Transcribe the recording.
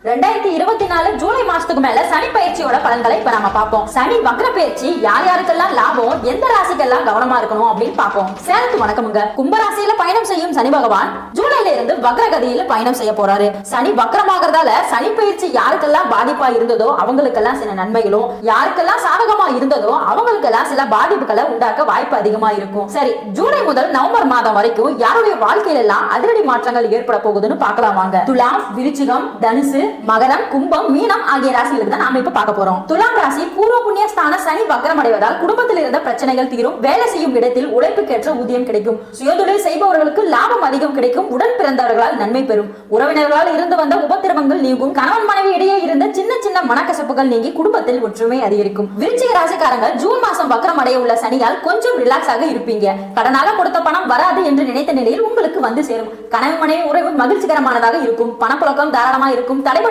2024 ஜூலை மாசத்துக்கு மேல சனி பயிற்சியோட பலன்களை இப்ப நாம பார்ப்போம். சனி வக்ர பயிற்சி யார் யாருக்கெல்லாம் லாபம், எந்த ராசிக்கெல்லாம் கவனமா இருக்கணும் அப்படின்னு பார்ப்போம். சேலத்து வணக்கமுங்க. கும்பராசியில பயணம் செய்யும் சனி பகவான் ஜூலைல இருந்து வக்ரகதியில பயணம் செய்ய போறாரு. சனி வக்ரமாகறதால சனி பயிற்சி யாருக்கெல்லாம் பாதிப்பா இருந்ததோ அவங்களுக்கெல்லாம் சில நன்மைகளும், யாருக்கெல்லாம் சாதகமா இருந்ததோ அவங்களுக்கெல்லாம் சில பாதிப்புகளை உண்டாக்க வாய்ப்பு அதிகமா இருக்கும். சரி, ஜூலை முதல் நவம்பர் மாதம் வரைக்கும் யாருடைய வாழ்க்கையில எல்லாம் அதிரடி மாற்றங்கள் ஏற்பட போகுதுன்னு பார்க்கலாம் வாங்க. துலாம், விருச்சிகம், தனுசு, மகரம், கும்பம், மீனம் ஆகிய ராசிகளுக்கு தான் நாம இப்ப பார்க்க போறோம். துலாம் ராசி பூர்வ புண்ணிய ஸ்தான சனி வக்ரம் அடைவதால் குடும்பத்தில் இருந்த பிரச்சனைகள் தீரும், வேலை செய்யும் இடத்தில் உழைப்புக்கேற்ற ஊதியம் கிடைக்கும், சுயதொழில் செய்பவர்களுக்கு லாபம் அதிகம் கிடைக்கும், உடன் பிறந்தவர்களால் நன்மை பெறும், உறவினர்களால் இருந்து வந்த உபத்திரவங்கள் நீங்கும், கணவன் மனைவி இடையே இருந்த சின்ன சின்ன மனக்கசப்புகள் நீங்கி குடும்பத்தில் ஒற்றுமை அதிகரிக்கும். விருச்சிக ராசிக்காரங்க ஜூன் மாசம் வக்ரம் அடைய உள்ள சனியால் கொஞ்சம் ரிலாக்ஸ் ஆக இருப்பீங்க. கடனால கொடுத்த பணம் வராது என்று நினைத்த நிலையில் உங்களுக்கு வந்து சேரும். கணவன் மனைவி உறவு மகிழ்ச்சிகரமானதாக இருக்கும், பணப்புழக்கம் தாராளமா இருக்கும், தடை